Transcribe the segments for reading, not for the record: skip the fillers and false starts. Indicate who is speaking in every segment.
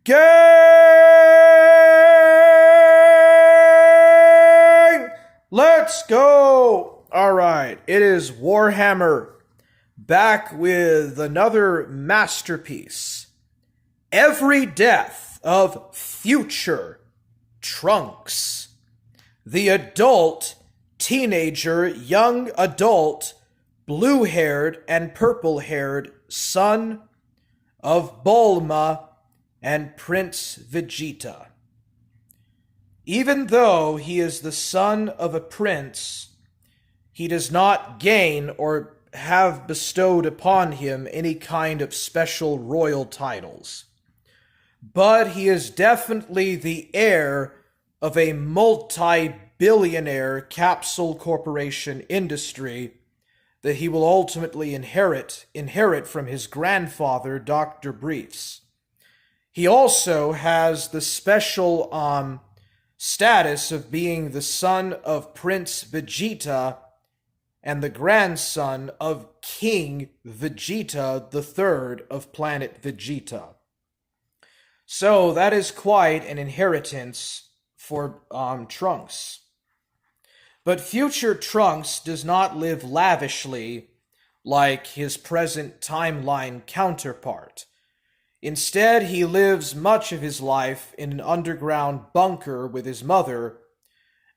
Speaker 1: Gang! Let's go! Alright, it is Warhammer, back with another masterpiece. Every Death of Future Trunks. The adult, teenager, young adult, blue-haired and purple-haired son of Bulma and Prince Vegeta. Even though he is the son of a prince, he does not gain or have bestowed upon him any kind of special royal titles. But he is definitely the heir of a multi-billionaire capsule corporation industry that he will ultimately inherit from his grandfather, Dr. Briefs. He also has the special status of being the son of Prince Vegeta and the grandson of King Vegeta III of planet Vegeta. So that is quite an inheritance for Trunks. But future Trunks does not live lavishly like his present timeline counterpart. Instead, he lives much of his life in an underground bunker with his mother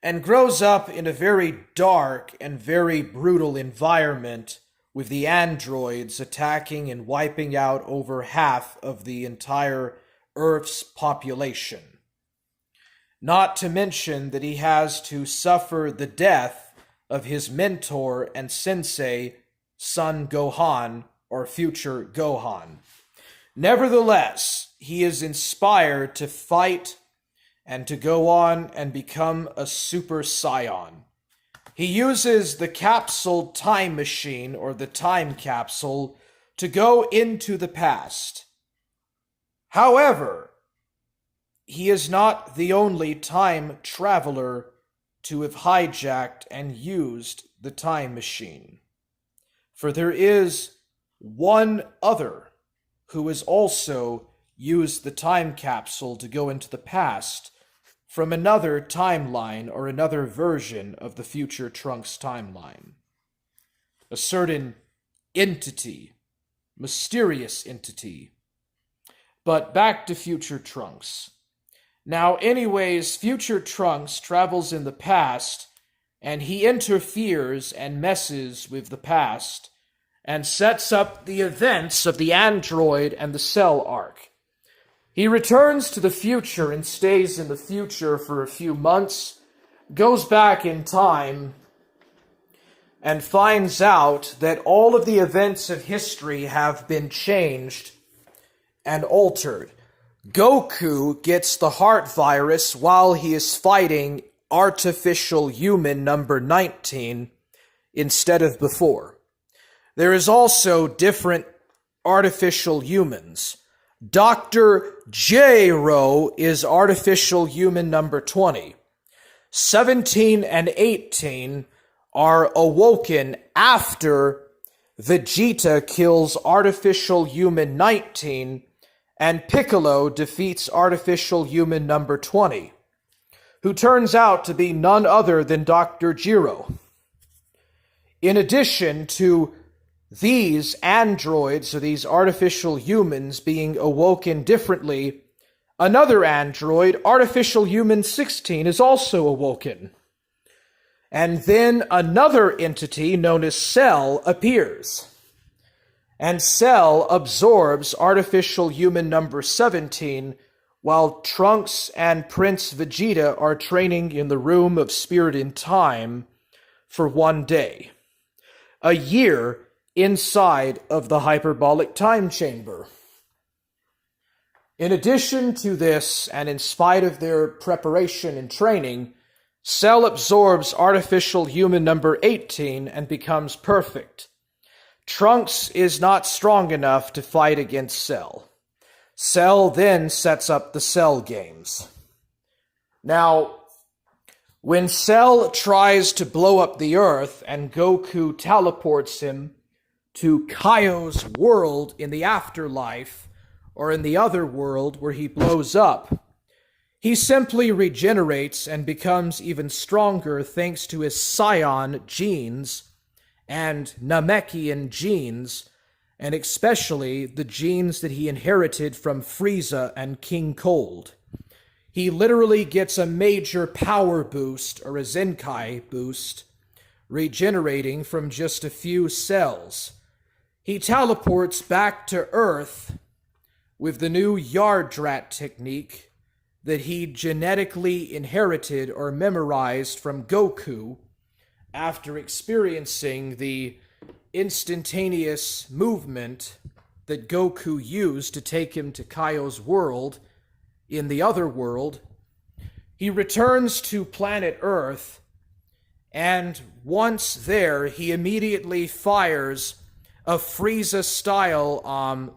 Speaker 1: and grows up in a very dark and very brutal environment with the androids attacking and wiping out over half of the entire Earth's population. Not to mention that he has to suffer the death of his mentor and sensei, Son Gohan, or future Gohan. Nevertheless, he is inspired to fight and to go on and become a Super Saiyan. He uses the capsule time machine, or the time capsule, to go into the past. However, he is not the only time traveler to have hijacked and used the time machine. For there is one other who has also used the time capsule to go into the past from another timeline or another version of the future Trunks timeline. A certain entity, mysterious entity. But back to future Trunks. Now, anyways, future Trunks travels in the past, and he interferes and messes with the past, and sets up the events of the Android and the Cell arc. He returns to the future and stays in the future for a few months, goes back in time, and finds out that all of the events of history have been changed and altered. Goku gets the heart virus while he is fighting artificial human number 19 instead of before. There is also different artificial humans. Dr. J-Ro is artificial human number 20. 17 and 18 are awoken after Vegeta kills artificial human 19 and Piccolo defeats artificial human number 20, who turns out to be none other than Dr. Jiro. In addition to these androids, or these artificial humans, being awoken differently, another android, artificial human 16, is also awoken. And then another entity known as Cell appears. And Cell absorbs artificial human number 17 while Trunks and Prince Vegeta are training in the Room of Spirit in Time for one day. A year inside of the hyperbolic time chamber. In addition to this, and in spite of their preparation and training, Cell absorbs artificial human number 18 and becomes perfect. Trunks is not strong enough to fight against Cell. Cell then sets up the Cell games. Now, when Cell tries to blow up the Earth and Goku teleports him to Kaio's world in the afterlife, or in the other world where he blows up. He simply regenerates and becomes even stronger thanks to his Scion genes and Namekian genes, and especially the genes that he inherited from Frieza and King Cold. He literally gets a major power boost, or a Zenkai boost, regenerating from just a few cells. He teleports back to Earth with the new Yardrat technique that he genetically inherited or memorized from Goku after experiencing the instantaneous movement that Goku used to take him to Kaio's world in the other world. He returns to planet Earth, and once there, he immediately fires a Frieza-style laser